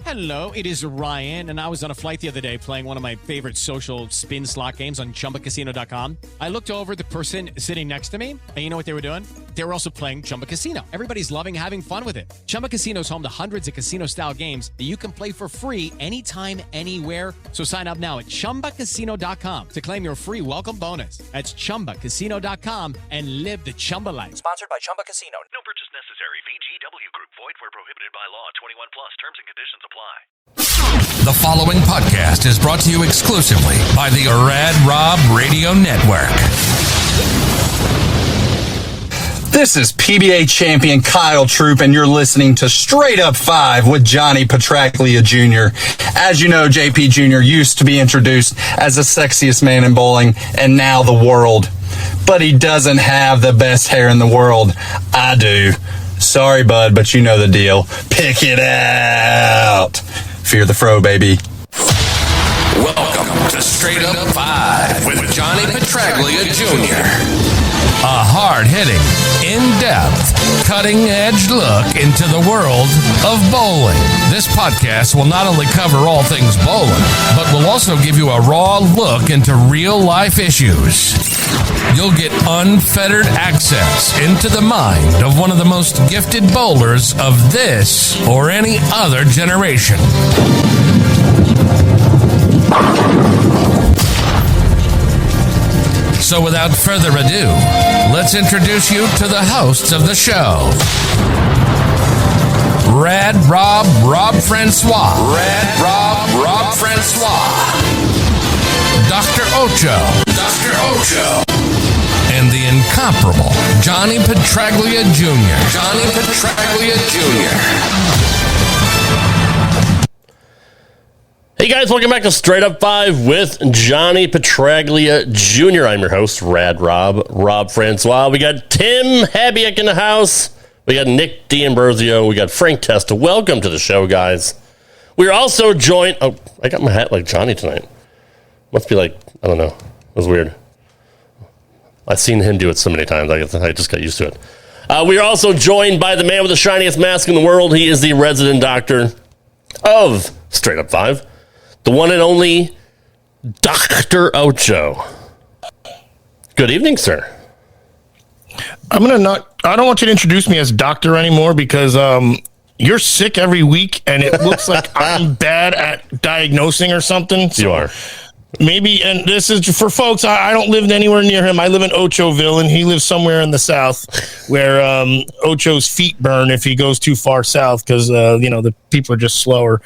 Hello, it is Ryan, and I was on a flight the other day playing one of my favorite social spin slot games on ChumbaCasino.com. I looked over at the person sitting next to me, and you know what they were doing? They were also playing Chumba Casino. Everybody's loving having fun with it. Chumba Casino is home to hundreds of casino-style games that you can play for free anytime, anywhere. So sign up now at ChumbaCasino.com to claim your free welcome bonus. That's ChumbaCasino.com and live the Chumba life. Sponsored by Chumba Casino. No purchase necessary. VGW Group. Void where prohibited by law. 21 plus. Terms and conditions apply. The following podcast is brought to you exclusively by the Rad Rob Radio Network. This is PBA champion Kyle Troop, and you're listening to Straight Up 5 with Johnny Petraglia Jr. As you know, JP Jr. used to be introduced as the sexiest man in bowling, and now the world. But he doesn't have the best hair in the world. I do. Sorry, bud, but you know the deal. Pick it out. Fear the fro, baby. Welcome to Straight Up 5 with Johnny Petraglia Jr. A hard-hitting, in-depth, cutting-edge look into the world of bowling. This podcast will not only cover all things bowling, but will also give you a raw look into real-life issues. You'll get unfettered access into the mind of one of the most gifted bowlers of this or any other generation. So without further ado, let's introduce you to the hosts of the show. Rad Rob, Rob Francois. Rad Rob, Rob Francois. Dr. Ocho. Dr. Ocho. And the incomparable Johnny Petraglia Jr. Johnny Petraglia Jr. Hey guys, welcome back to Straight Up 5 with Johnny Petraglia Jr. I'm your host, Rad Rob, Rob Francois. We got Tim Habiak in the house. We got Nick D'Ambrosio. We got Frank Testa. Welcome to the show, guys. We're also joined... Oh, I got my hat like Johnny tonight. Must be like, I don't know. It was weird. I've seen him do it so many times. I just got used to it. We are also joined by the man with the shiniest mask in the world. He is the resident doctor of Straight Up 5. The one and only Dr. Ocho. Good evening, sir. I don't want you to introduce me as doctor anymore because you're sick every week and it looks like I'm bad at diagnosing or something. So you are. Maybe, and this is for folks, I don't live anywhere near him. I live in Ochoville, and he lives somewhere in the south where Ocho's feet burn if he goes too far south because, the people are just slower.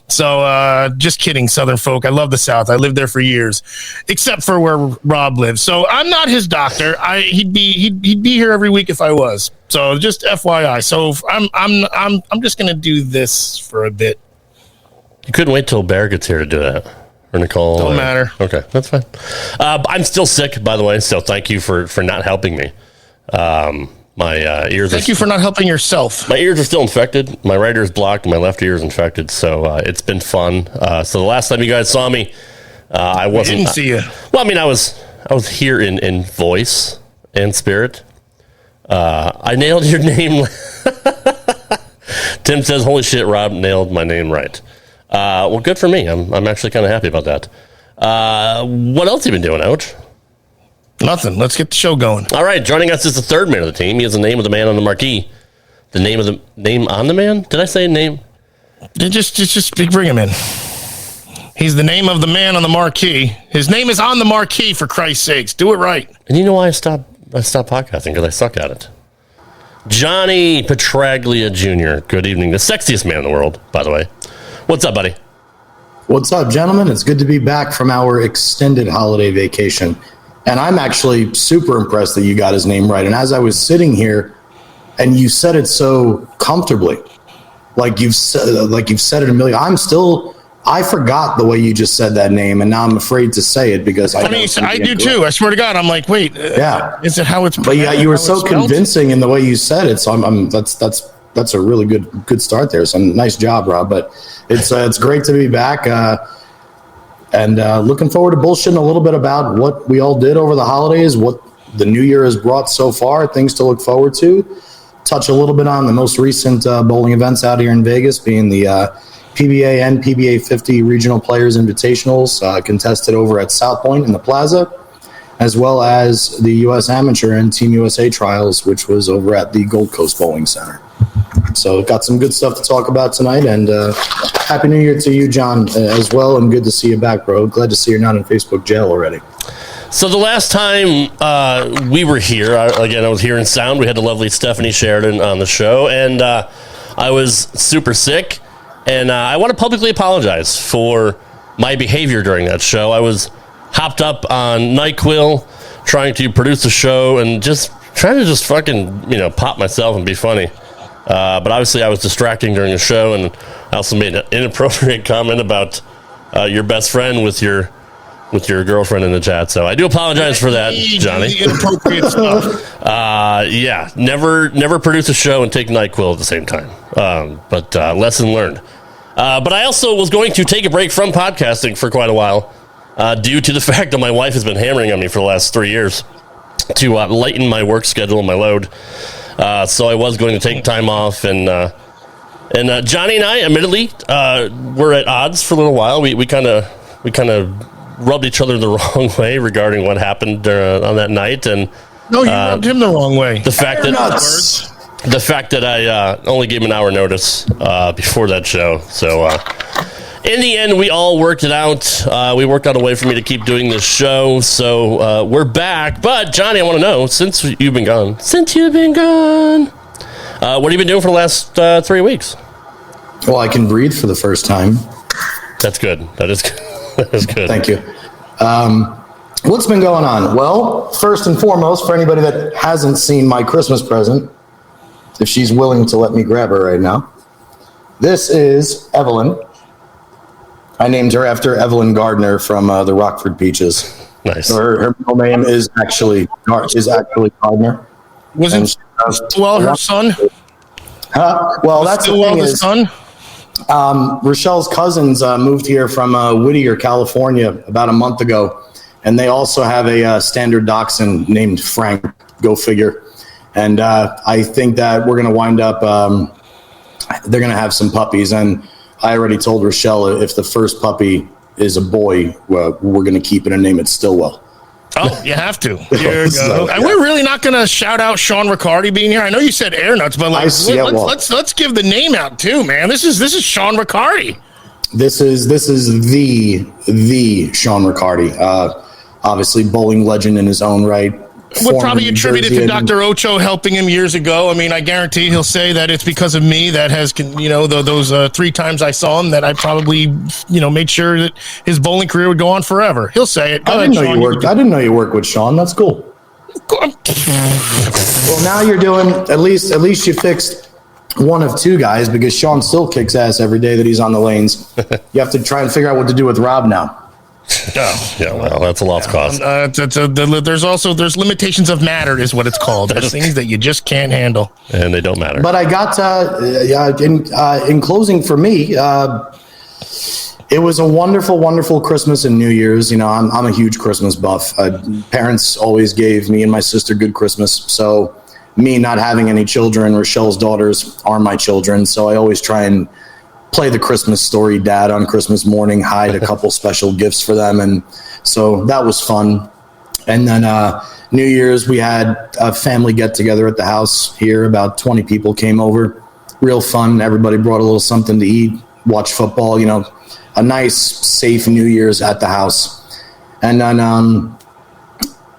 So just kidding, Southern folk. I love the South. I lived there for years, except for where Rob lives. So I'm not his doctor. He'd be here every week if I was. So just FYI. So I'm just gonna do this for a bit. You couldn't wait till Bear gets here to do that. Or Nicole. Don't matter. Okay, that's fine. I'm still sick, by the way, so thank you for not helping me. My ears. Thank you for not helping yourself. My ears are still infected. My right ear is blocked. My left ear is infected. So it's been fun. So the last time you guys saw me, I wasn't. I didn't see you. Well, I mean, I was here in voice and spirit. I nailed your name. Tim says, "Holy shit, Rob nailed my name right." Well, good for me. I'm actually kind of happy about that. What else have you been doing, Ouch? Nothing. Let's get the show going. All right. Joining us is the third man of the team. He has the name of the man on the marquee. The name on the man? Did I say name? Just bring him in. He's the name of the man on the marquee. His name is on the marquee, for Christ's sakes. Do it right. And you know why I stopped podcasting? Because I suck at it. Johnny Petraglia Jr. Good evening. The sexiest man in the world, by the way. What's up, buddy? What's up, gentlemen? It's good to be back from our extended holiday vacation. And I'm actually super impressed that you got his name right. And as I was sitting here, and you said it so comfortably, like you've said it a million. I forgot the way you just said that name, and now I'm afraid to say it because I do too. I swear to God, I'm like, wait, yeah, is it how it's? But yeah, you were so convincing in the way you said it. So that's a really good start there. So nice job, Rob. But it's great to be back. And looking forward to bullshitting a little bit about what we all did over the holidays, what the new year has brought so far, things to look forward to. Touch a little bit on the most recent bowling events out here in Vegas, being the PBA and PBA 50 regional players invitationals contested over at South Point in the Plaza, as well as the U.S. Amateur and Team USA trials, which was over at the Gold Coast Bowling Center. So got some good stuff to talk about tonight, and Happy New Year to you, John, as well, and good to see you back, bro. Glad to see you're not in Facebook jail already. So the last time we were here, again, I was here in sound. We had the lovely Stephanie Sheridan on the show, and I was super sick, and I want to publicly apologize for my behavior during that show. I was hopped up on NyQuil, trying to produce the show, and just trying to fucking, pop myself and be funny. But obviously I was distracting during the show, and I also made an inappropriate comment about your best friend with your girlfriend in the chat. So I do apologize for that, Johnny. Inappropriate stuff. Yeah, never produce a show and take NyQuil at the same time. But lesson learned. But I also was going to take a break from podcasting for quite a while, due to the fact that my wife has been hammering on me for the last 3 years to lighten my work schedule and my load. So I was going to take time off, and Johnny and I, admittedly, were at odds for a little while. We kind of rubbed each other the wrong way regarding what happened on that night, and no, you rubbed him the wrong way. The fact that I only gave him an hour notice before that show. So in the end, we all worked it out. We worked out a way for me to keep doing this show. So we're back. But Johnny, I want to know, since you've been gone, what have you been doing for the last 3 weeks? Well, I can breathe for the first time. That's good. That is good. That is good. Thank you. What's been going on? Well, first and foremost, for anybody that hasn't seen my Christmas present, if she's willing to let me grab her right now, this is Evelyn. I named her after Evelyn Gardner from the Rockford Peaches. Nice. So her middle name is actually Gardner. Wasn't her son? Well, that's the thing the son. Rochelle's cousins moved here from Whittier, California, about a month ago, and they also have a standard dachshund named Frank. Go figure. And I think that we're going to wind up. They're going to have some puppies, and I already told Rochelle if the first puppy is a boy, we're going to keep it and name it Stillwell. Oh, you have to. There you go. And we're really not going to shout out Sean Riccardi being here. I know you said Air Nuts, but let's give the name out too, man. This is Sean Riccardi. This is the Sean Riccardi. Obviously, bowling legend in his own right. Would probably attribute it to Dr. Ocho helping him years ago. I mean, I guarantee he'll say that it's because of me that has, those 3 times I saw him that I probably, made sure that his bowling career would go on forever. He'll say it. I didn't know you worked with Sean. That's cool. Well, now you're doing at least you fixed one of 2 guys, because Sean still kicks ass every day that he's on the lanes. You have to try and figure out what to do with Rob now. Yeah, well, that's a lost cause. There's limitations of matter is what it's called. There's things that you just can't handle, and they don't matter. But I got in closing for me. It was a wonderful, wonderful Christmas and New Year's. I'm a huge Christmas buff. Parents always gave me and my sister good Christmas. So me not having any children, Rochelle's daughters are my children. So I always try and play the Christmas story dad on Christmas morning, hide a couple special gifts for them. And so that was fun. And then New Year's, we had a family get together at the house here. About 20 people came over. Real fun. Everybody brought a little something to eat, watch football, a nice, safe New Year's at the house. And then,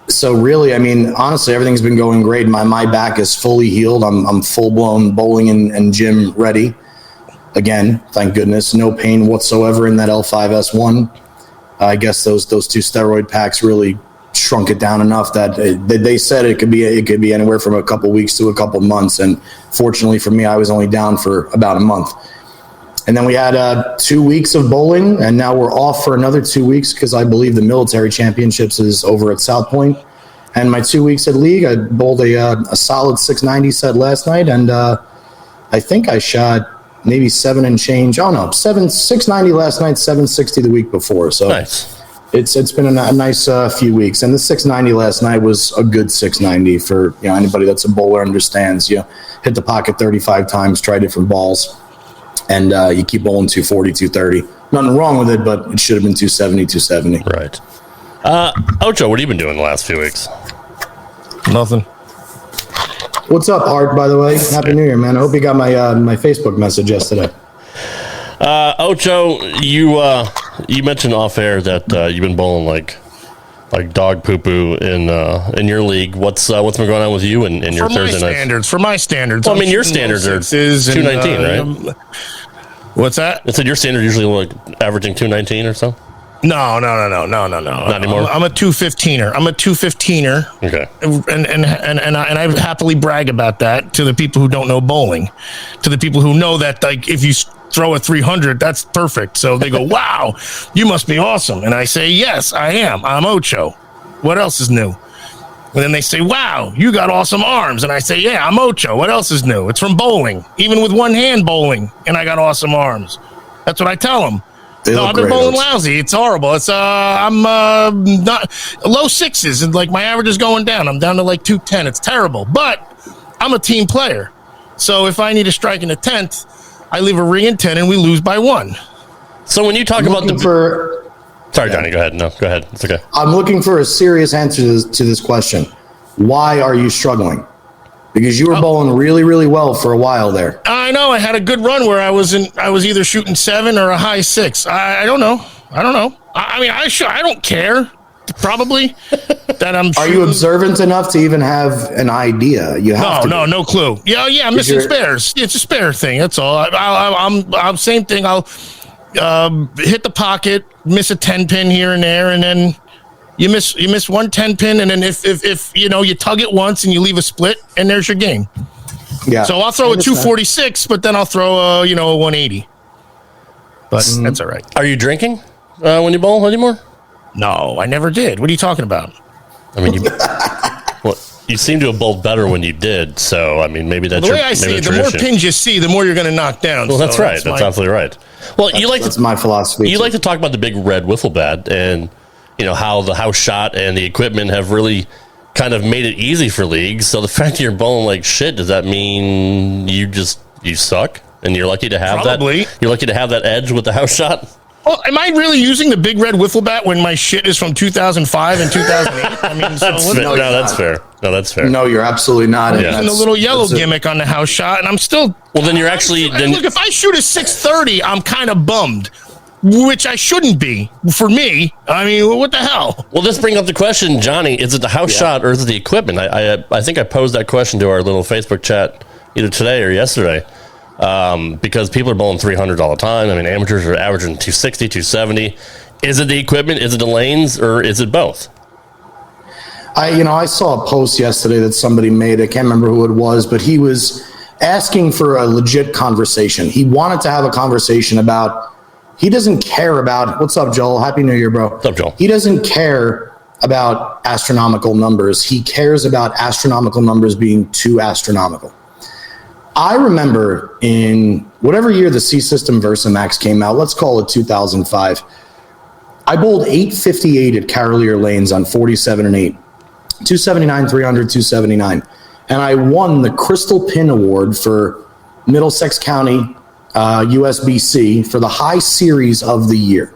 so really, I mean, honestly, everything's been going great. My back is fully healed. I'm full blown bowling and gym ready. Again, thank goodness, no pain whatsoever in that L5S1. I guess those 2 steroid packs really shrunk it down enough that they said it could be anywhere from a couple weeks to a couple months. And fortunately for me, I was only down for about a month. And then we had 2 weeks of bowling, and now we're off for another 2 weeks because I believe the military championships is over at South Point. And my 2 weeks at league, I bowled a solid 690 set last night, and I think I shot maybe 7 and change. Oh no, 690 last night, 760 the week before. So nice. It's been a nice few weeks, and the 690 last night was a good 690 for anybody that's a bowler understands. You hit the pocket 35 times, try different balls. and you keep bowling 240, 230. Nothing wrong with it, but it should have been 270, 270. Right. Ocho, what have you been doing the last few weeks? Nothing. What's up, Art, by the way? Happy New Year, man. I hope you got my Facebook message yesterday. Ocho, you mentioned off air that you've been bowling like dog poo poo in your league. What's been going on with you and your Thursday nights? For my standards. Well, I mean, your standards are 219, right? What's that? I said your standard usually like averaging 219 or so. No. Not anymore. I'm a 215er. I'm a 215er. Okay. And I happily brag about that to the people who don't know bowling, to the people who know that like if you throw a 300, that's perfect. So they go, "Wow, you must be awesome." And I say, "Yes, I am. I'm Ocho. What else is new?" And then they say, "Wow, you got awesome arms." And I say, "Yeah, I'm Ocho. What else is new? It's from bowling, even with one hand bowling, and I got awesome arms." That's what I tell them. No, I've been bowling lousy. It's horrible. It's I'm not low sixes, and like my average is going down. I'm down to like 210. It's terrible, but I'm a team player. So if I need a strike in the 10th, I leave a ring in 10 and we lose by 1. So when you talk about sorry, Johnny, go ahead. No, go ahead. It's okay. I'm looking for a serious answer to this question. Why are you struggling? Because you were bowling really, really well for a while there. I know. I had a good run where I was either shooting 7 or a high 6. I don't know. I mean, I don't care. Probably that I'm. Are you observant enough to even have an idea? You have no clue. Yeah, I'm missing spares. It's a spare thing. That's all. I'm same thing. I'll hit the pocket, miss a 10 pin here and there, and then you miss one 10 pin, and then if you tug it once and you leave a split, and there's your game. Yeah. So I'll throw a 246, but then I'll throw a 180. But that's all right. Are you drinking when you bowl anymore? No, I never did. What are you talking about? I mean, you seem to have bowled better when you did. So, I mean, maybe that's the way I see it. The more pins you see, the more you're going to knock down. Well, that's right. That's absolutely right. Well, that's my philosophy. You like to talk about the big red wiffle bat and how the house shot and the equipment have really kind of made it easy for leagues. So the fact that you're bowling like shit, does that mean you suck and you're lucky to have that? You're lucky to have that edge with the house shot. Well, am I really using the big red wiffle bat when my shit is from 2005 and 2008? I mean, that's fair. No, that's fair. No, you're absolutely not. I'm using the little yellow gimmick on the house shot, and I'm still. Well, then you're actually. Look, if I shoot a 630, I'm kind of bummed, which I shouldn't be. For me, I mean, what the hell? Well, this brings up the question, Johnny: is it the house shot or is it the equipment? I think I posed that question to our little Facebook chat either today or yesterday. Because people are bowling 300 all the time. I mean, amateurs are averaging 260, 270. Is it the equipment? Is it the lanes? Or is it both? I saw a post yesterday that somebody made. I can't remember who it was, but he was asking for a legit conversation. He wanted to have a conversation about, he doesn't care about, what's up, Joel? Happy New Year, bro. What's up, Joel? He doesn't care about astronomical numbers. He cares about astronomical numbers being too astronomical. I remember in whatever year the C-System Versamax came out, let's call it 2005, I bowled 858 at Carolier Lanes on 47 and 8, 279, 300, 279. And I won the Crystal Pin Award for Middlesex County, USBC, for the high series of the year.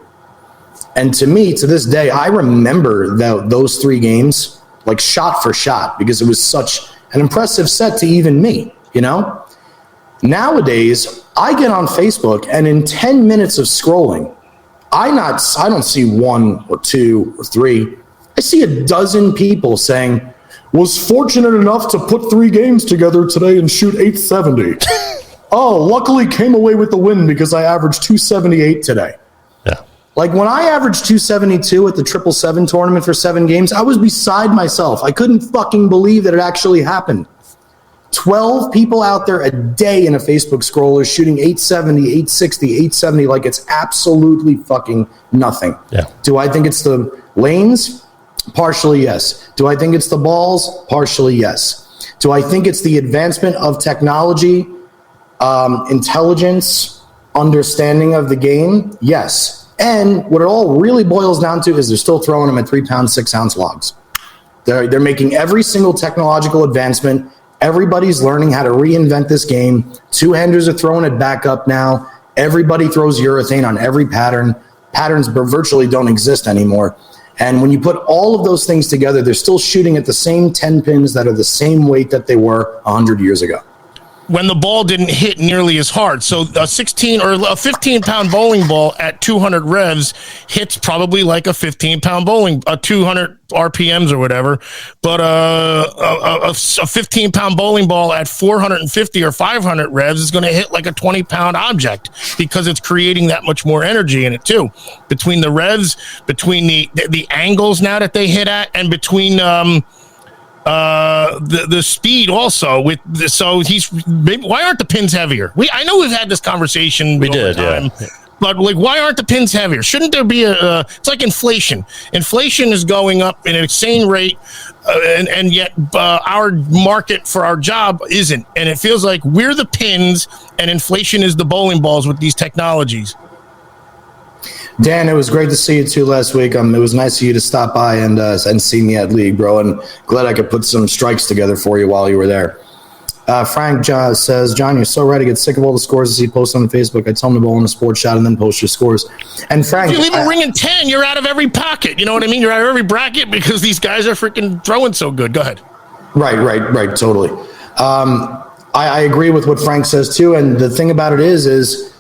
And to me, to this day, I remember those 3 games, like shot for shot, because it was such an impressive set to even me, Nowadays, I get on Facebook, and in 10 minutes of scrolling, I don't see 1 or 2 or 3. I see a dozen people saying, was fortunate enough to put 3 games together today and shoot 870. Oh, luckily came away with the win because I averaged 278 today. Yeah. Like when I averaged 272 at the 777 tournament for 7 games, I was beside myself. I couldn't fucking believe that it actually happened. 12 people out there a day in a Facebook scroller shooting 870, 860, 870 like it's absolutely fucking nothing. Yeah. Do I think it's the lanes? Partially, yes. Do I think it's the balls? Partially, yes. Do I think it's the advancement of technology, intelligence, understanding of the game? Yes. And what it all really boils down to is they're still throwing them at 3-pound, 6-ounce logs. They're making every single technological advancement. Everybody's learning how to reinvent this game. 2-handers are throwing it back up now. Everybody throws urethane on every pattern. Patterns virtually don't exist anymore. And when you put all of those things together, they're still shooting at the same 10 pins that are the same weight that they were 100 years ago. When the ball didn't hit nearly as hard. So a 16 or a 15-pound bowling ball at 200 revs hits probably like a 15-pound bowling, a 200 RPMs or whatever. But a 15-pound bowling ball at 450 or 500 revs is going to hit like a 20-pound object because it's creating that much more energy in it too. Between the revs, between the angles now that they hit at, and between the speed also with why aren't the pins heavier? I know we've had this conversation. We did, yeah. But like, why aren't the pins heavier? Shouldn't there be it's like inflation. Inflation is going up at an insane rate, and yet our market for our job isn't. And it feels like we're the pins and inflation is the bowling balls with these technologies. Dan, it was great to see you too last week. It was nice of you to stop by and see me at League, bro. And glad I could put some strikes together for you while you were there. Frank says, John, you're so right. I get sick of all the scores I see posted on Facebook. I tell him to bowl in a sports shot and then post your scores. And Frank, if you leave a ring in 10, you're out of every pocket. You know what I mean? You're out of every bracket because these guys are freaking throwing so good. Go ahead. Right. Totally. I agree with what Frank says too. And the thing about it is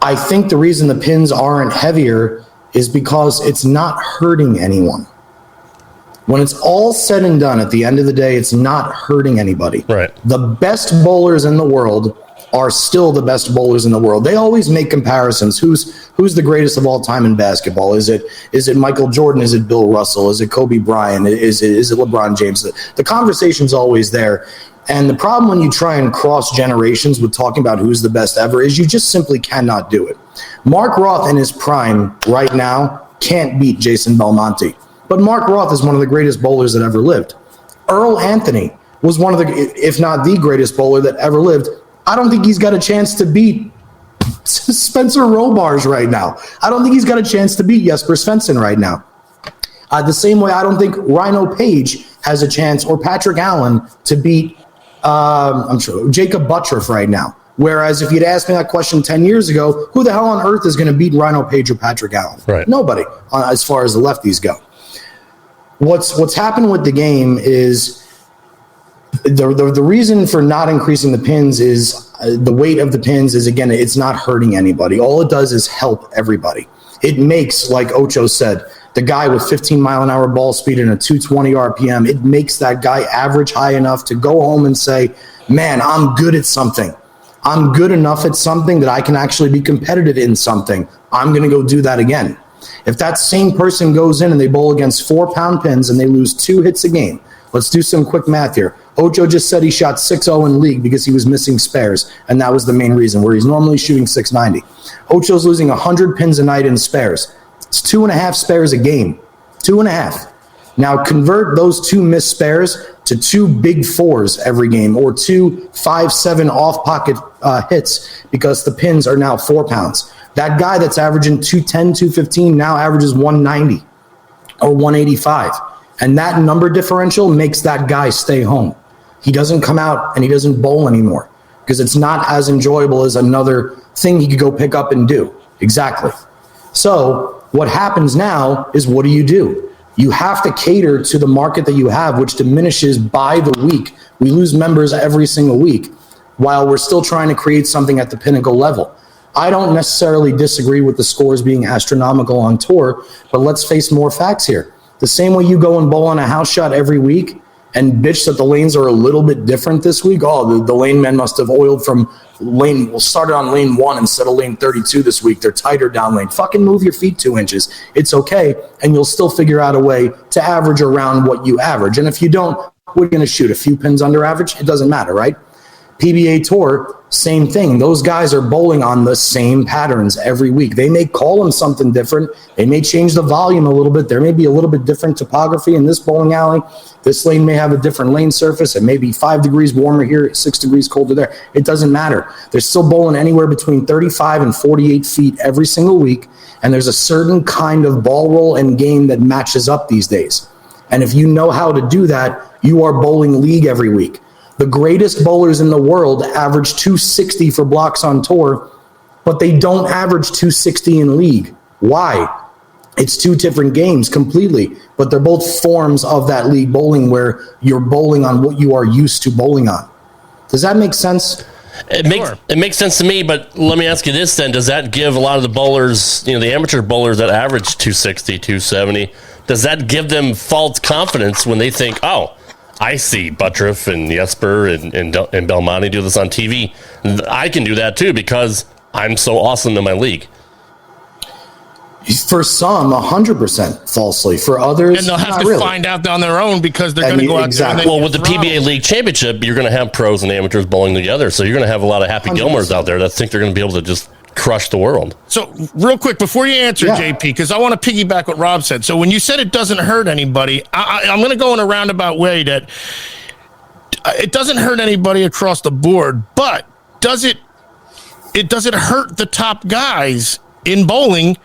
I think the reason the pins aren't heavier is because it's not hurting anyone. When it's all said and done, at the end of the day, it's not hurting anybody. Right. The best bowlers in the world are still the best bowlers in the world. They always make comparisons. Who's the greatest of all time in basketball? Is it Michael Jordan? Is it Bill Russell? Is it Kobe Bryant? Is it LeBron James? The conversation's always there. And the problem when you try and cross generations with talking about who's the best ever is you just simply cannot do it. Mark Roth in his prime right now can't beat Jason Belmonte. But Mark Roth is one of the greatest bowlers that ever lived. Earl Anthony was one of the, if not the greatest bowler that ever lived. I don't think he's got a chance to beat Spencer Robars right now. I don't think he's got a chance to beat Jesper Svensson right now. The same way I don't think Rhino Page has a chance, or Patrick Allen, to beat I'm sure Jacob Buttriff right now. Whereas if you'd asked me that question 10 years ago, who the hell on earth is going to beat Rhino Page or Patrick Allen? Right. Nobody, as far as the lefties go. What's happened with the game is the reason for not increasing the pins is the weight of the pins is, again, it's not hurting anybody. All it does is help everybody. It makes, like Ocho said, the guy with 15-mile-an-hour ball speed and a 220 RPM, it makes that guy average high enough to go home and say, man, I'm good at something. I'm good enough at something that I can actually be competitive in something. I'm going to go do that again. If that same person goes in and they bowl against 4-pound pins and they lose 2 hits a game, let's do some quick math here. Ocho just said he shot 6-0 in league because he was missing spares, and that was the main reason, where he's normally shooting 690. Ocho's losing 100 pins a night in spares. It's 2.5 spares a game. 2.5. Now convert those 2 missed spares to 2 big 4s every game, or 2 5-7 off-pocket hits, because the pins are now 4 pounds. That guy that's averaging 210, 215 now averages 190 or 185. And that number differential makes that guy stay home. He doesn't come out and he doesn't bowl anymore because it's not as enjoyable as another thing he could go pick up and do. Exactly. So what happens now is, what do? You have to cater to the market that you have, which diminishes by the week. We lose members every single week while we're still trying to create something at the pinnacle level. I don't necessarily disagree with the scores being astronomical on tour, but let's face more facts here. The same way you go and bowl on a house shot every week and bitch that the lanes are a little bit different this week. Oh, the lane men must have oiled from started on lane 1 instead of lane 32 this week. They're tighter down lane. Fucking move your feet 2 inches. It's okay, and you'll still figure out a way to average around what you average. And if you don't, we're going to shoot a few pins under average. It doesn't matter, right? PBA Tour, same thing. Those guys are bowling on the same patterns every week. They may call them something different. They may change the volume a little bit. There may be a little bit different topography in this bowling alley. This lane may have a different lane surface. It may be 5 degrees warmer here, 6 degrees colder there. It doesn't matter. They're still bowling anywhere between 35 and 48 feet every single week, and there's a certain kind of ball roll and game that matches up these days. And if you know how to do that, you are bowling league every week. The greatest bowlers in the world average 260 for blocks on tour but they don't average 260 in league. Why? It's two different games completely, but they're both forms of that league bowling where you're bowling on what you are used to bowling on. Does that make sense? It makes sense to me, but let me ask you this then. Does that give a lot of the bowlers, the amateur bowlers that average 260, 270, does that give them false confidence when they think, oh, I see Buttriff and Jesper and Belmonte do this on TV. I can do that too because I'm so awesome in my league. For some, 100% falsely. For others, and they'll have to find out on their own because they're going to go out there. Well, with the PBA League Championship, you're going to have pros and amateurs bowling together. So you're going to have a lot of Happy 100%. Gilmores out there that think they're going to be able to just crush the world. So real quick, before you answer, JP, because I want to piggyback what Rob said. So when you said it doesn't hurt anybody, I'm going to go in a roundabout way that it doesn't hurt anybody across the board, but does it hurt the top guys in bowling?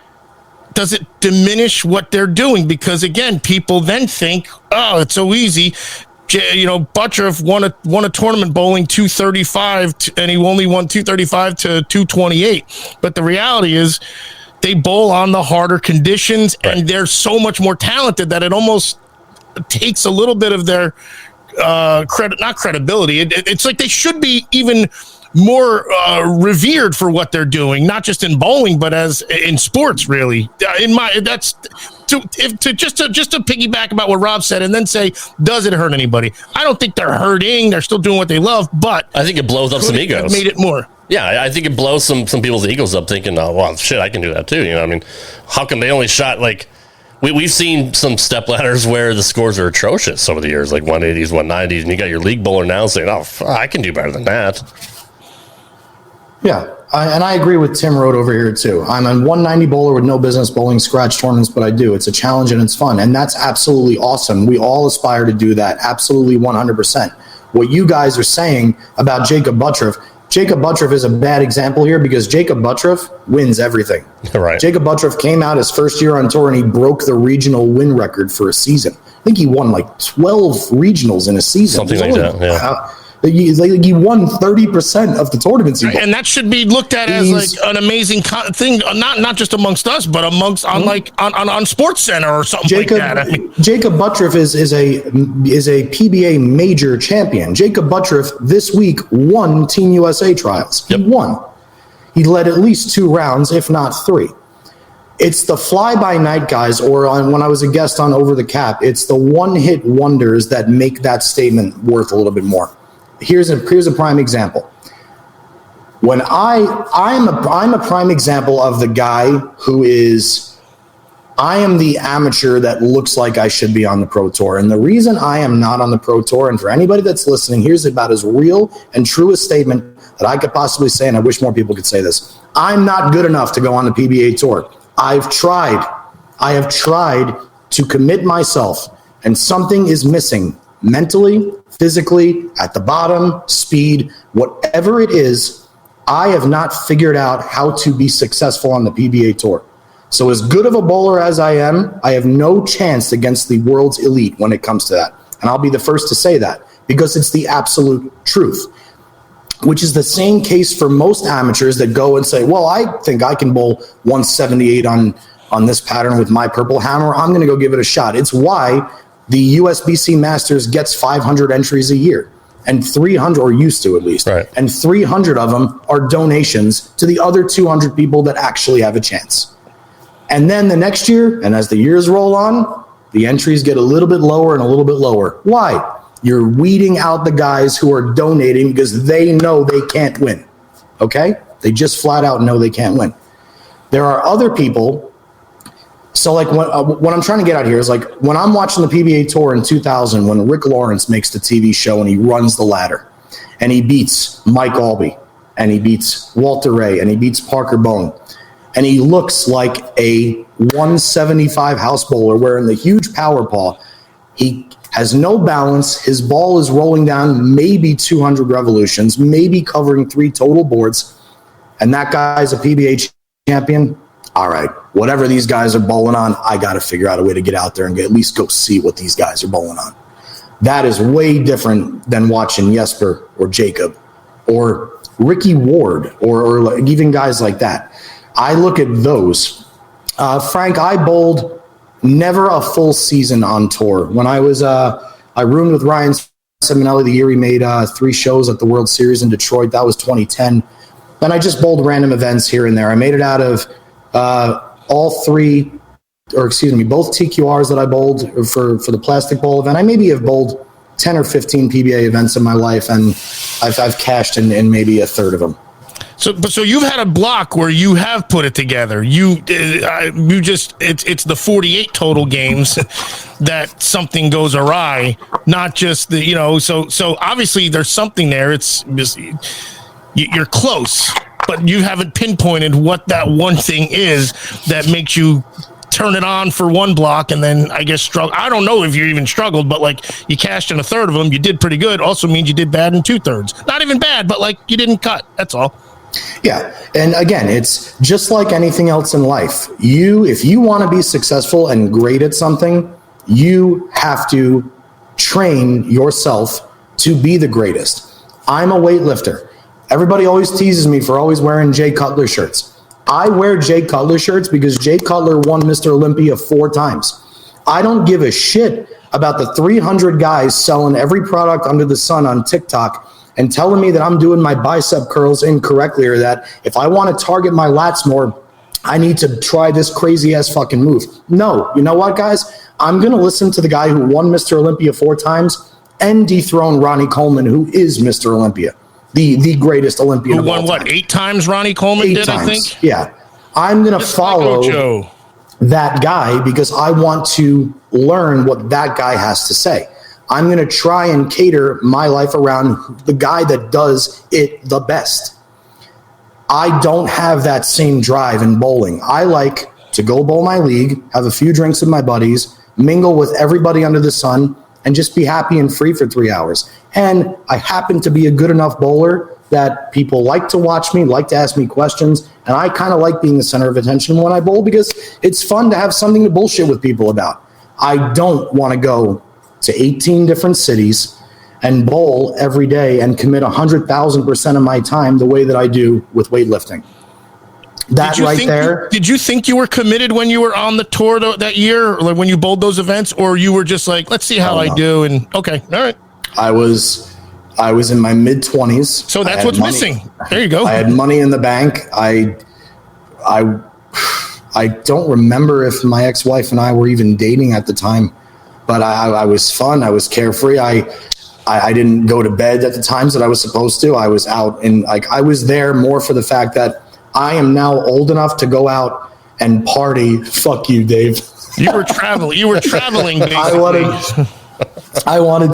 Does it diminish what they're doing? Because again, people then think, oh, it's so easy. Buttriff won a tournament bowling 235, and he only won 235 to 228. But the reality is, they bowl on the harder conditions, and they're so much more talented that it almost takes a little bit of their not credibility. It's like they should be even more revered for what they're doing, not just in bowling, but as in sports, really. Just to piggyback about what Rob said and then say, does it hurt anybody? I don't think they're hurting. They're still doing what they love, but I think it blows up some egos. Made it more. Yeah, I think it blows some people's egos up thinking, oh, well, shit, I can do that too. How come they only shot like we've seen some step ladders where the scores are atrocious over the years, like 180s, 190s, and you got your league bowler now saying, oh, I can do better than that. Yeah, and I agree with Tim Road over here too. I'm a 190 bowler with no business bowling scratch tournaments, but I do. It's a challenge and it's fun, and that's absolutely awesome. We all aspire to do that, absolutely 100%. What you guys are saying about Jacob Buttriff is a bad example here because Jacob Buttriff wins everything. Right. Jacob Buttriff came out his first year on tour and he broke the regional win record for a season. I think he won like 12 regionals in a season. Something like that, yeah. He won 30% of the tournaments. And that should be looked at as like an amazing thing, not just amongst us, but amongst on Sports Center or something like that. Jacob Buttriff is a PBA major champion. Jacob Buttriff this week won Team USA trials. He won. He led at least 2 rounds, if not 3. It's the fly-by-night guys, or when I was a guest on Over the Cap, it's the one-hit wonders that make that statement worth a little bit more. Here's a prime example. When I'm a prime example of the guy who is, I am the amateur that looks like I should be on the Pro Tour. And the reason I am not on the Pro Tour, and for anybody that's listening, here's about as real and true a statement that I could possibly say, and I wish more people could say this. I'm not good enough to go on the PBA Tour. I have tried to commit myself, and something is missing mentally, physically, at the bottom, speed, whatever it is. I have not figured out how to be successful on the PBA Tour. So as good of a bowler as I am, I have no chance against the world's elite when it comes to that. And I'll be the first to say that because it's the absolute truth, which is the same case for most amateurs that go and say, well, I think I can bowl 178 on this pattern with my purple hammer. I'm going to go give it a shot. It's why the USBC Masters gets 500 entries a year, and 300, or used to at least, and 300 of them are donations to the other 200 people that actually have a chance. And then the next year, and as the years roll on, the entries get a little bit lower and a little bit lower. Why? You're weeding out the guys who are donating because they know they can't win. Okay? They just flat out know they can't win. There are other people. So like what I'm trying to get out here is like when I'm watching the PBA Tour in 2000, when Rick Lawrence makes the TV show and he runs the ladder and he beats Mike Albee and he beats Walter Ray and he beats Parker Bone and he looks like a 175 house bowler wearing the huge power paw. He has no balance. His ball is rolling down maybe 200 revolutions, maybe covering 3 total boards. And that guy's a PBA champion. All right, whatever these guys are bowling on, I got to figure out a way to get out there and at least go see what these guys are bowling on. That is way different than watching Jesper or Jacob or Ricky Ward or like even guys like that. I look at those. Frank, I bowled never a full season on tour. When I was, I roomed with Ryan Simonelli the year he made 3 shows at the World Series in Detroit. That was 2010. And I just bowled random events here and there. I made it out of both TQRs that I bowled for the Plastic Bowl event. I maybe have bowled 10 or 15 PBA events in my life, and I've cashed in maybe a third of them. So you've had a block where you have put it together. It's the 48 total games that something goes awry, not just the So obviously there's something there. It's just, you're close, but you haven't pinpointed what that one thing is that makes you turn it on for one block and then I guess struggle. I don't know if you even struggled, but like you cashed in a third of them. You did pretty good. Also means you did bad in 2/3. Not even bad, but like you didn't cut. That's all. Yeah. And again, it's just like anything else in life. If you want to be successful and great at something, you have to train yourself to be the greatest. I'm a weightlifter. Everybody always teases me for always wearing Jay Cutler shirts. I wear Jay Cutler shirts because Jay Cutler won Mr. Olympia 4 times. I don't give a shit about the 300 guys selling every product under the sun on TikTok and telling me that I'm doing my bicep curls incorrectly or that if I want to target my lats more, I need to try this crazy ass fucking move. No, you know what, guys? I'm going to listen to the guy who won Mr. Olympia 4 times and dethroned Ronnie Coleman, who is Mr. Olympia. The greatest Olympian who won, what, 8 times Ronnie Coleman 8 did, times. I think? Yeah. I'm going to follow that guy because I want to learn what that guy has to say. I'm going to try and cater my life around the guy that does it the best. I don't have that same drive in bowling. I like to go bowl my league, have a few drinks with my buddies, mingle with everybody under the sun, and just be happy and free for 3 hours. And I happen to be a good enough bowler that people like to watch me, like to ask me questions, and I kind of like being the center of attention when I bowl because it's fun to have something to bullshit with people about. I don't want to go to 18 different cities and bowl every day and commit 100,000% of my time the way that I do with weightlifting. Did you think you were committed when you were on the tour that year, or when you bowled those events, or you were just like, let's see how I do? And okay, all right. I was in my mid-20s. So that's what's missing. There you go. I had money in the bank. I don't remember if my ex-wife and I were even dating at the time, but I was fun. I was carefree. I didn't go to bed at the times that I was supposed to. I was out and I was there more for the fact that I am now old enough to go out and party. Fuck you, Dave. You were traveling. Basically. I wanted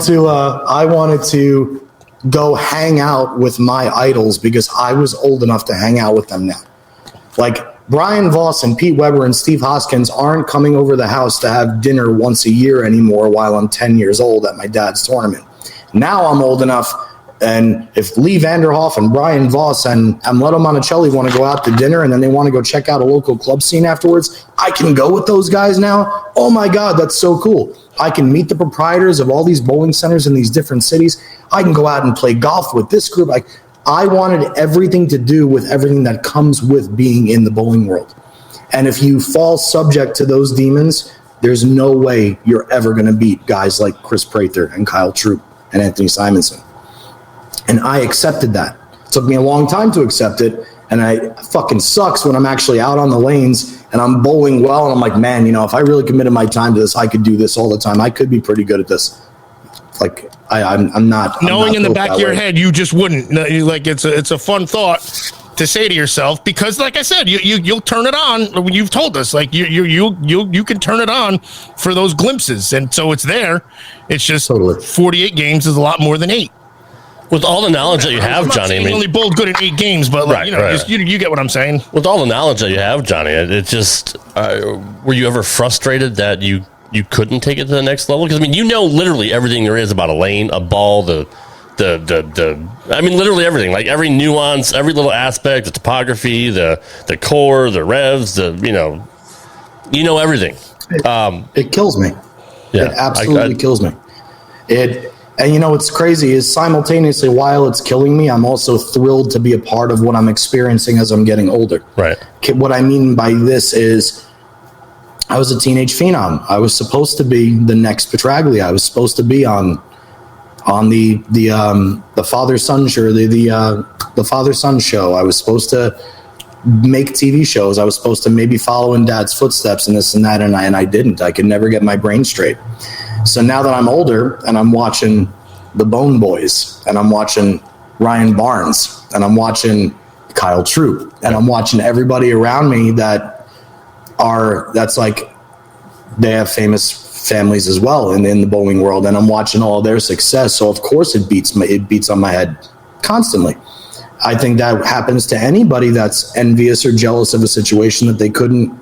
to go hang out with my idols because I was old enough to hang out with them now. Like Brian Voss and Pete Weber and Steve Hoskins aren't coming over the house to have dinner once a year anymore while I'm 10 years old at my dad's tournament. Now I'm old enough, and if Lee Vanderhoff and Brian Voss and Amleto Monticelli want to go out to dinner and then they want to go check out a local club scene afterwards, I can go with those guys now. Oh my God, that's so cool. I can meet the proprietors of all these bowling centers in these different cities. I can go out and play golf with this group. I wanted everything to do with everything that comes with being in the bowling world. And if you fall subject to those demons, there's no way you're ever going to beat guys like Chris Prather and Kyle Troop and Anthony Simonson. And I accepted that. It took me a long time to accept it. And it fucking sucks when I'm actually out on the lanes and I'm bowling well. And I'm like, man, if I really committed my time to this, I could do this all the time. I could be pretty good at this. Like I'm not. Knowing in the back of your head, you just wouldn't. Like it's a fun thought to say to yourself because, like I said, you'll turn it on. You've told us like you can turn it on for those glimpses, and so it's there. It's just totally. 48 games is a lot more than 8. With all the knowledge that you have, Johnny, I mean, only bowled good in 8 games, but you get what I'm saying. With all the knowledge that you have, Johnny, it just were you ever frustrated that you couldn't take it to the next level? Because I mean, literally everything there is about a lane, a ball, the literally everything, like every nuance, every little aspect, the topography, the core, the revs, everything. It kills me. Yeah, it absolutely kills me. And you know what's crazy is simultaneously, while it's killing me, I'm also thrilled to be a part of what I'm experiencing as I'm getting older. Right. What I mean by this is I was a teenage phenom. I was supposed to be the next Petraglia. I was supposed to be on the father-son show, the father-son show. I was supposed to make TV shows. I was supposed to maybe follow in dad's footsteps and this and that, and I didn't. I could never get my brain straight. So now that I'm older and I'm watching the Bone Boys and I'm watching Ryan Barnes and I'm watching Kyle Troop and I'm watching everybody around me that's like they have famous families as well in the bowling world, and I'm watching all their success. So of course it beats on my head constantly. I think that happens to anybody that's envious or jealous of a situation that they couldn't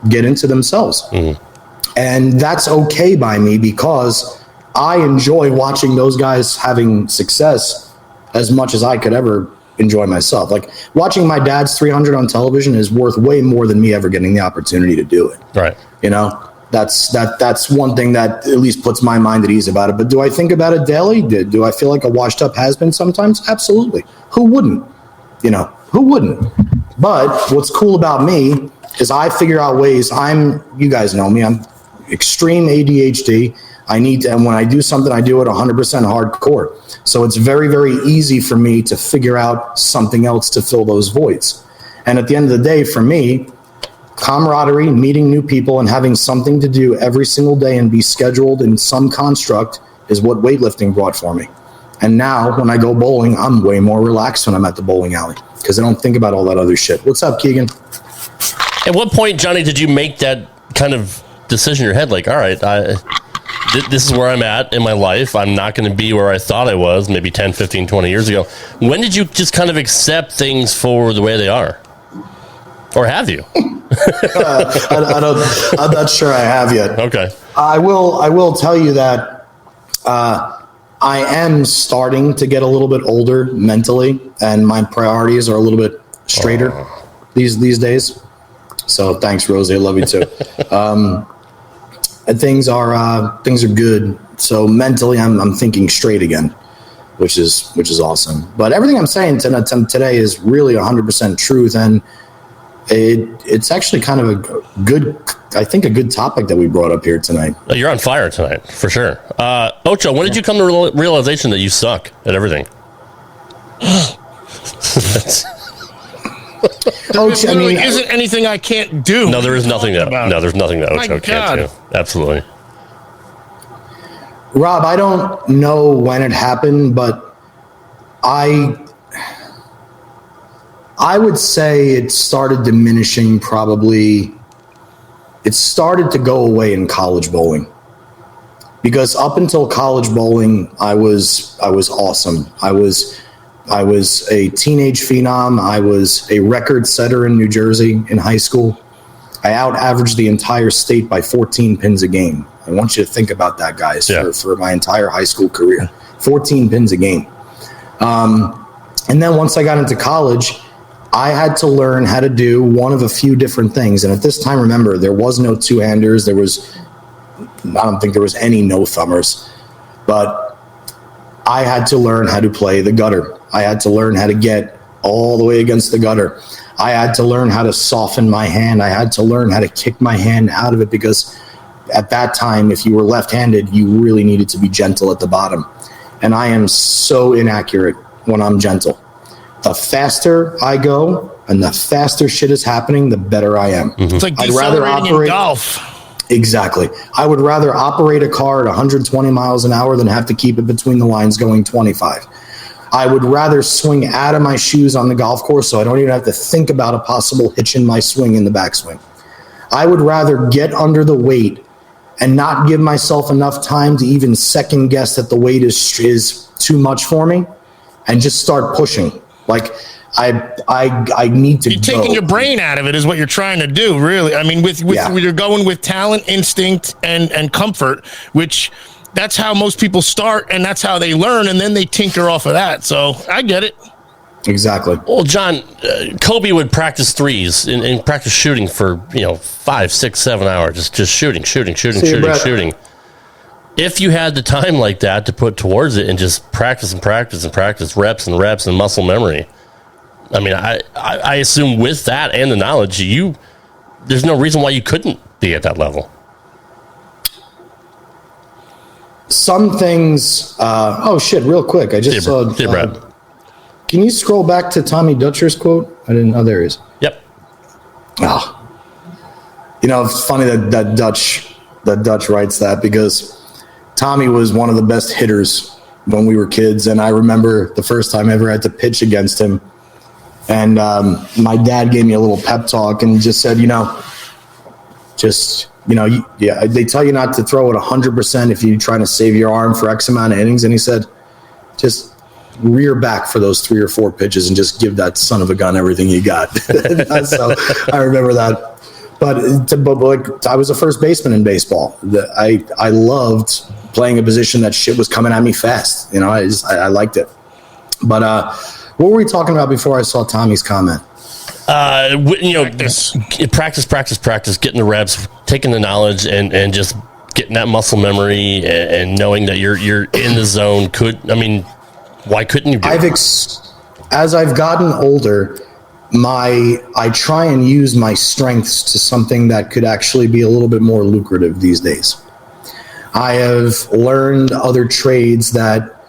get into themselves. Mm-hmm. And that's okay by me because I enjoy watching those guys having success as much as I could ever enjoy myself. Like watching my dad's 300 on television is worth way more than me ever getting the opportunity to do it. Right. You know, that's one thing that at least puts my mind at ease about it. But do I think about it daily? Do I feel like a washed up has-been sometimes? Absolutely. Who wouldn't? You know, who wouldn't? But what's cool about me is I figure out ways. You guys know me, I'm extreme ADHD. And when I do something, I do it 100% hardcore. So it's very, very easy for me to figure out something else to fill those voids. And at the end of the day, for me, camaraderie, meeting new people, and having something to do every single day and be scheduled in some construct is what weightlifting brought for me. And now when I go bowling, I'm way more relaxed when I'm at the bowling alley because I don't think about all that other shit. What's up, Keegan? At what point, Johnny, did you make that kind of decision in your head? Like, all right, this is where I'm at in my life. I'm not going to be where I thought I was maybe 10, 15, 20 years ago. When did you just kind of accept things for the way they are? Or have you? I'm not sure I have yet. Okay. I will tell you that I am starting to get a little bit older mentally, and my priorities are a little bit straighter these days. So thanks, Rosie. I love you too. And things are good. So mentally, I'm thinking straight again, which is awesome. But everything I'm saying today is really 100% truth, and it's actually kind of a good topic that we brought up here tonight. You're on fire tonight, for sure. Ocho, when did you come to the realization that you suck at everything? Ocho, I mean, isn't anything I can't do. No, there is nothing that. No, there's nothing that Ocho can't do. Absolutely. Rob, I don't know when it happened, but I would say it started diminishing probably. It started to go away in college bowling. Because up until college bowling, I was awesome. I was a teenage phenom. I was a record setter in New Jersey in high school. I out-averaged the entire state by 14 pins a game. I want you to think about that, guys, for my entire high school career. 14 pins a game. And then once I got into college, I had to learn how to do one of a few different things. And at this time, remember, there was no two-handers. I don't think there was any no-thumbers. But I had to learn how to play the gutter. I had to learn how to get all the way against the gutter. I had to learn how to soften my hand. I had to learn how to kick my hand out of it because at that time, if you were left-handed, you really needed to be gentle at the bottom. And I am so inaccurate when I'm gentle. The faster I go and the faster shit is happening, the better I am. Mm-hmm. It's like decelerating in golf. Exactly. I would rather operate a car at 120 miles an hour than have to keep it between the lines going 25. I would rather swing out of my shoes on the golf course so I don't even have to think about a possible hitch in my swing in the backswing. I would rather get under the weight and not give myself enough time to even second guess that the weight is too much for me and just start pushing. Like I need to. You're taking your brain out of it is what you're trying to do, really. I mean, with you're going with talent, instinct, and comfort, which that's how most people start, and that's how they learn, and then they tinker off of that. So I get it. Exactly. Well, John, Kobe would practice threes and practice shooting for 5, 6, 7 hours, just shooting. if you had the time like that to put towards it and just practice and practice and practice, reps and muscle memory. I mean, I assume with that and the knowledge, there's no reason why you couldn't be at that level. Some things, real quick. I just saw, Brad. Can you scroll back to Tommy Dutcher's quote? I didn't know. There he is. Yep. It's funny that Dutch writes that, because Tommy was one of the best hitters when we were kids. And I remember the first time I ever had to pitch against him. And my dad gave me a little pep talk and just said, they tell you not to throw it 100% if you're trying to save your arm for X amount of innings. And he said, just rear back for those 3 or 4 pitches and just give that son of a gun everything you got. So I remember that. But I was a first baseman in baseball. I loved playing a position that shit was coming at me fast. I liked it. But what were we talking about before I saw Tommy's comment? Practice, getting the reps, taking the knowledge, and just getting that muscle memory and knowing that you're in the zone. Why couldn't you do it? As I've gotten older, I try and use my strengths to something that could actually be a little bit more lucrative these days. I have learned other trades that,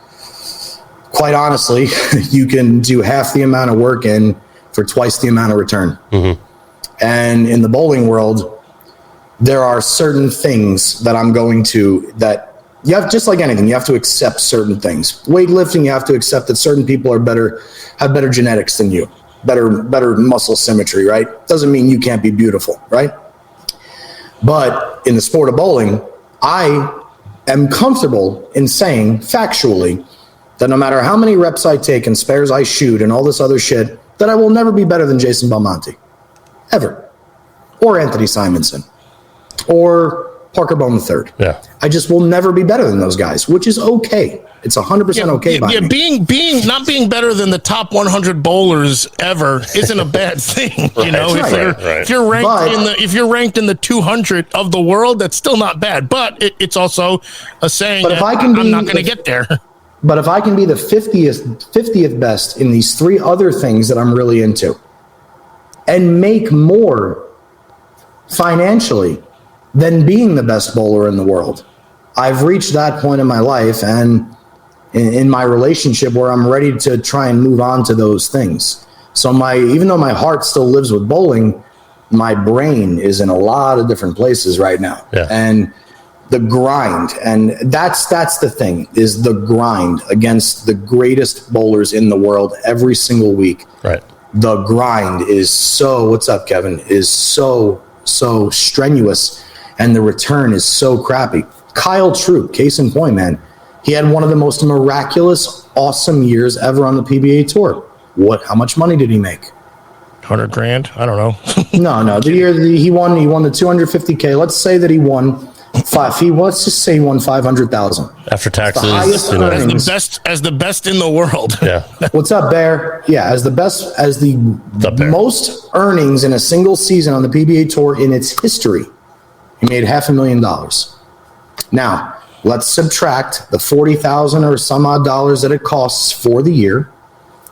quite honestly, you can do half the amount of work in for twice the amount of return. Mm-hmm. And in the bowling world, there are certain things that you have, just like anything, you have to accept certain things. Weightlifting, you have to accept that certain people have better genetics than you, better muscle symmetry, right? Doesn't mean you can't be beautiful, right? But in the sport of bowling, I am comfortable in saying factually that no matter how many reps I take and spares I shoot and all this other shit, that I will never be better than Jason Belmonte. Ever. Or Anthony Simonson. Or Parker Bone III. Yeah. I just will never be better than those guys, which is okay. It's 100% okay by me. Not being better than the top 100 bowlers ever isn't a bad thing. If you're ranked in the 200 of the world, that's still not bad. But it's also a saying that I'm not going to get there. But if I can be the 50th best in these 3 other things that I'm really into and make more financially than being the best bowler in the world, I've reached that point in my life and in my relationship where I'm ready to try and move on to those things. So even though my heart still lives with bowling, my brain is in a lot of different places right now. Yeah. And the grind, and that's the thing, is the grind against the greatest bowlers in the world every single week. Right. The grind is what's up, Kevin, is so strenuous, and the return is so crappy. Kyle Troop, case in point, man, he had one of the most miraculous, awesome years ever on the PBA Tour. How much money did he make? $100,000? I don't know. No. The year he won the 250K. Let's say that he won let's just say he won 500,000 after taxes. As the best in the world. Yeah. What's up, Bear? Yeah, as the most earnings in a single season on the PBA Tour in its history, he made $500,000. Now, let's subtract the $40,000 or some odd dollars that it costs for the year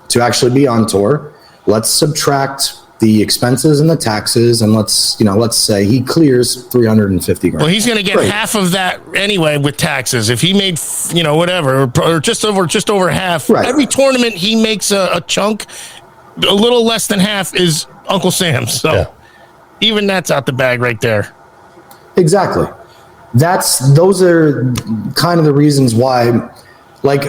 to actually be on tour. Let's subtract the expenses and the taxes, and let's say he clears $350,000. Well, he's going to get half of that anyway with taxes. If he made, whatever, or just over half, right. Every tournament he makes a chunk, a little less than half is Uncle Sam's. So even that's out the bag right there. Exactly. Those are kind of the reasons why, like,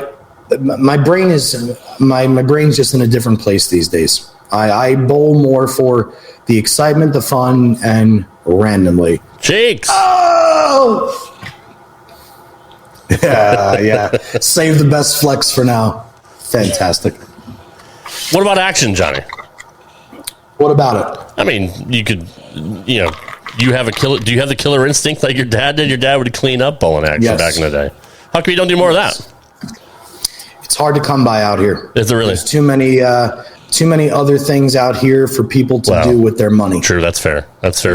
my brain's just in a different place these days. I bowl more for the excitement, the fun, and randomly. Cheeks. Oh! Yeah. Save the best flex for now. Fantastic. What about action, Johnny? What about it? I mean, you could, you have a killer. Do you have the killer instinct like your dad did? Your dad would clean up bowling action back in the day. How come you don't do more of that? It's hard to come by out here. Is it really? There's too many too many other things out here for people to do with their money. True, that's fair. That's fair.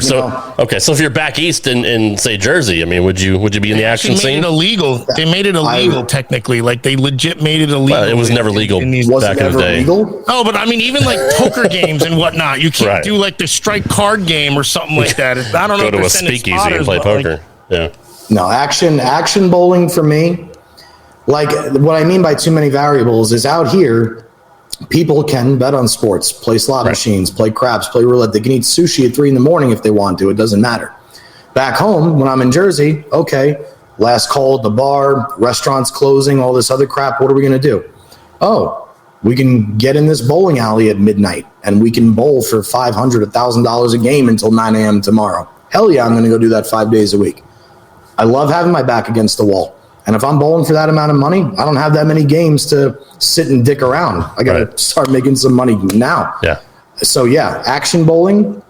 Okay, so if you're back east in say Jersey, I mean, would you be in the action scene? It illegal. They made it illegal technically. Like they legit made it illegal. Well, it was never legal back in the day. Legal? Oh, but I mean, even like poker games and whatnot, you can't do like the strike card game or something like that. I don't know. Go to a speakeasy and play poker. No, action bowling for me. Like what I mean by too many variables is out here. People can bet on sports, play slot machines, play craps, play roulette. They can eat sushi at 3 a.m. if they want to. It doesn't matter. Back home, when I'm in Jersey, okay, last call at the bar, restaurants closing, all this other crap. What are we going to do? Oh, we can get in this bowling alley at midnight and we can bowl for $500, $1,000 a game until 9 a.m. tomorrow. Hell yeah, I'm going to go do that 5 days a week. I love having my back against the wall. And if I'm bowling for that amount of money, I don't have that many games to sit and dick around. I got to start making some money now. Yeah. So, yeah, action bowling,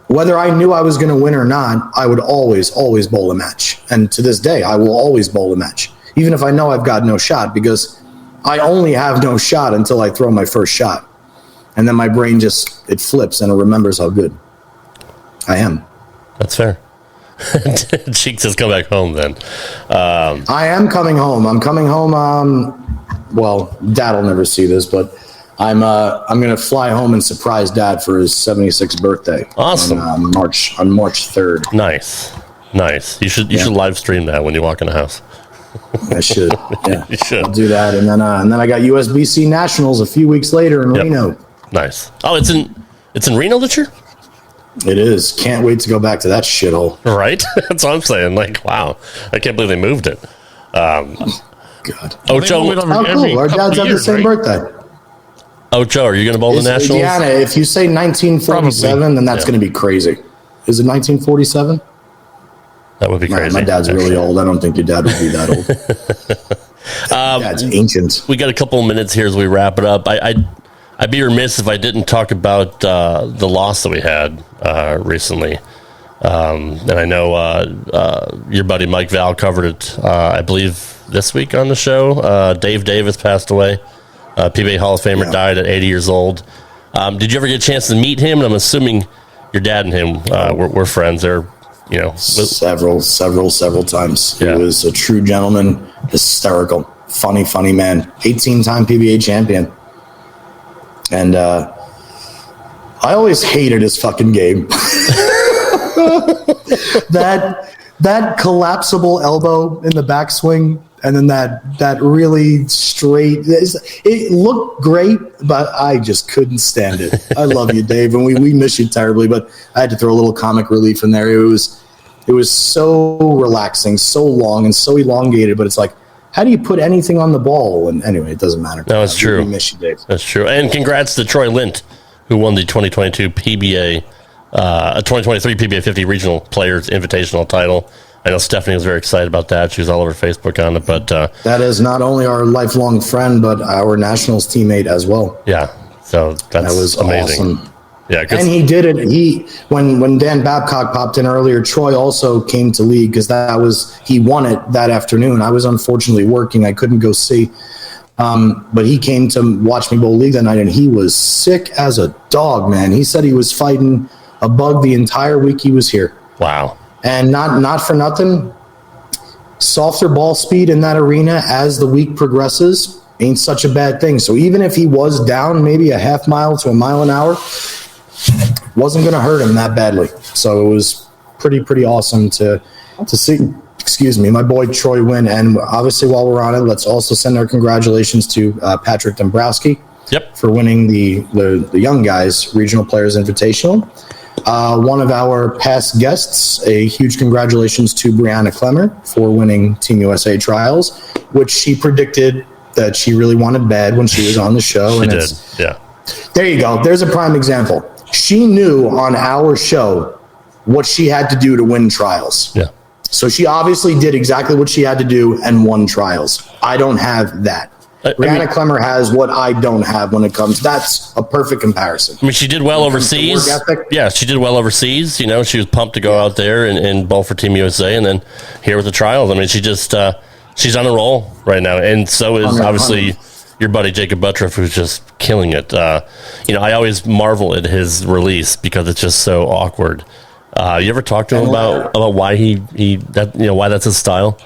whether I knew I was going to win or not, I would always bowl a match. And to this day, I will always bowl a match, even if I know I've got no shot, because I only have no shot until I throw my first shot. And then my brain it flips and it remembers how good I am. That's fair. Cheeks has come back home then. I am coming home. I'm coming home. Well, Dad will never see this, but I'm going to fly home and surprise Dad for his 76th birthday. Awesome. On March 3rd. Nice. You should live stream that when you walk in the house. I should. Yeah, you should. I'll do that, and then I got USBC Nationals a few weeks later in Reno. Nice. Oh, it's in Reno this year? It is. Can't wait to go back to that shithole. Right? That's what I'm saying. Like, wow. I can't believe they moved it. God. Ocho. How cool. Our dads have the same birthday. Ocho, are you going to bowl the Nationals? Indiana, if you say 1947, then that's going to be crazy. Is it 1947? That would be crazy. My dad's really old. I don't think your dad would be that old. Dad's ancient. We got a couple of minutes here as we wrap it up. I'd be remiss if I didn't talk about the loss that we had recently. And I know your buddy Mike Val covered it, I believe, this week on the show. Dave Davis passed away. PBA Hall of Famer died at 80 years old. Did you ever get a chance to meet him? And I'm assuming your dad and him were friends. They're, several times. Yeah. He was a true gentleman, hysterical, funny man, 18-time PBA champion. And I always hated his fucking game. that collapsible elbow in the backswing, and then that really straight. It looked great, but I just couldn't stand it. I love you, Dave, and we miss you terribly. But I had to throw a little comic relief in there. It was so relaxing, so long, and so elongated. But it's like, how do you put anything on the ball? And anyway, it doesn't matter. No, it's true. We miss you, Dave. That's true. And congrats to Troy Lint, who won the 2022 PBA, 2023 PBA 50 Regional Players Invitational title. I know Stephanie was very excited about that. She was all over Facebook on it. But that is not only our lifelong friend, but our Nationals teammate as well. Yeah, so that was amazing. Awesome. Yeah, and he did it. When Dan Babcock popped in earlier, Troy also came to league because he won it that afternoon. I was unfortunately working; I couldn't go see, but he came to watch me bowl league that night, and he was sick as a dog, man. He said he was fighting a bug the entire week he was here. Wow! And not for nothing, softer ball speed in that arena as the week progresses ain't such a bad thing. So even if he was down maybe a half mile to a mile an hour, wasn't going to hurt him that badly. So it was pretty awesome to see, my boy Troy win. And obviously while we're on it, let's also send our congratulations to Patrick Dombrowski for winning the Young Guys Regional Players Invitational. One of our past guests, a huge congratulations to Brianna Clemmer for winning Team USA Trials, which she predicted that she really wanted bad when she was on the show. She did, yeah. There you go. There's a prime example. She knew on our show what she had to do to win trials. Yeah. So she obviously did exactly what she had to do and won trials. I don't have that. Brianna Clemmer has what I don't have when it comes. That's a perfect comparison. I mean, she did well overseas. Yeah, she did well overseas. She was pumped to go out there and bowl for Team USA, and then here with the trials. I mean, she just she's on a roll right now, and so is obviously your buddy Jacob Buttriff, who's just killing it. I always marvel at his release because it's just so awkward. You ever talk to him about why why that's his style?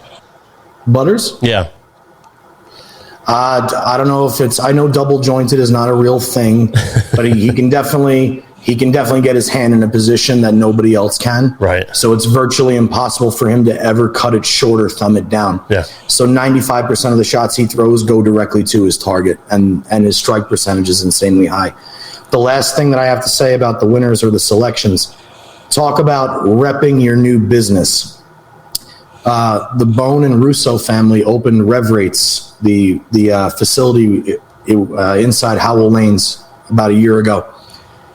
Butters? Yeah. I don't know if I know double jointed is not a real thing, but he can definitely get his hand in a position that nobody else can. Right. So it's virtually impossible for him to ever cut it short or thumb it down. Yeah. So 95% of the shots he throws go directly to his target, and his strike percentage is insanely high. The last thing that I have to say about the winners or the selections, talk about repping your new business. The Bone and Russo family opened Rev Rates, the facility inside Howell Lanes, about a year ago.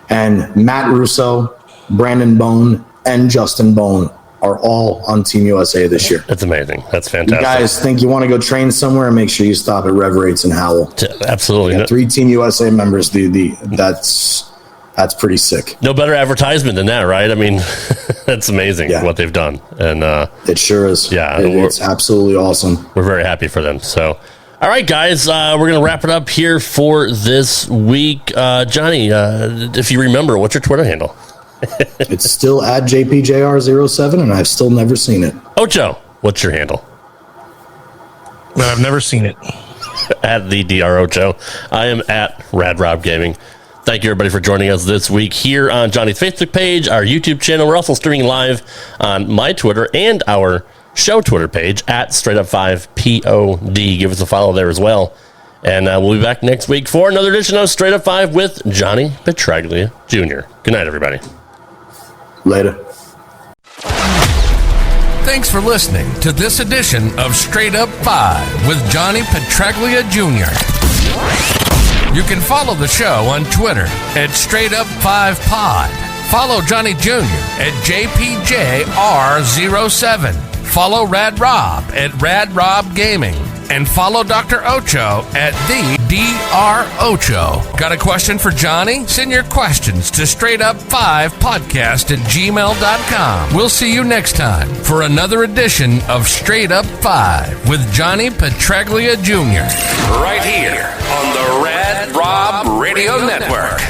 And Matt Russo, Brandon Bone, and Justin Bone are all on Team USA this year. That's amazing. That's fantastic. You guys think you want to go train somewhere, make sure you stop at Rev Rates in Howell. Absolutely. 3 Team USA members. That's pretty sick. No better advertisement than that, right? I mean, that's amazing what they've done. And it sure is. Yeah. It's absolutely awesome. We're very happy for them. So, all right, guys, we're going to wrap it up here for this week. Johnny, if you remember, what's your Twitter handle? It's still at JPJR07, and I've still never seen it. Ocho, what's your handle? No, I've never seen it. At the Dr Ocho. I am at Rad Rob Gaming. Thank you, everybody, for joining us this week here on Johnny's Facebook page, our YouTube channel. We're also streaming live on my Twitter and our show Twitter page at Straight Up 5 POD. Give us a follow there as well. And we'll be back next week for another edition of Straight Up 5 with Johnny Petraglia Jr. Good night, everybody. Later. Thanks for listening to this edition of Straight Up 5 with Johnny Petraglia Jr. You can follow the show on Twitter at Straight Up 5 Pod. Follow Johnny Jr. at JPJR07. Follow Rad Rob at Rad Rob Gaming. And follow Dr. Ocho at the Dr. Ocho. Got a question for Johnny? Send your questions to straightup5podcast@gmail.com. We'll see you next time for another edition of Straight Up 5 with Johnny Petraglia Jr. Right here on the Rad Rob Radio Network.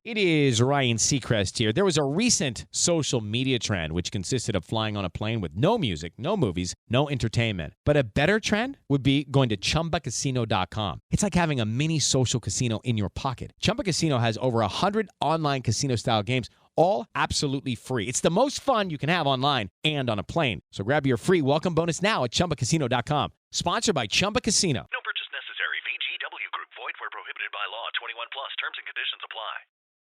It is Ryan Seacrest here. There was a recent social media trend which consisted of flying on a plane with no music, no movies, no entertainment. But a better trend would be going to ChumbaCasino.com. It's like having a mini social casino in your pocket. Chumba Casino has over 100 online casino-style games, all absolutely free. It's the most fun you can have online and on a plane. So grab your free welcome bonus now at ChumbaCasino.com. Sponsored by Chumba Casino. No purchase necessary. VGW Group. Void where prohibited by law. 21 plus. Terms and conditions apply.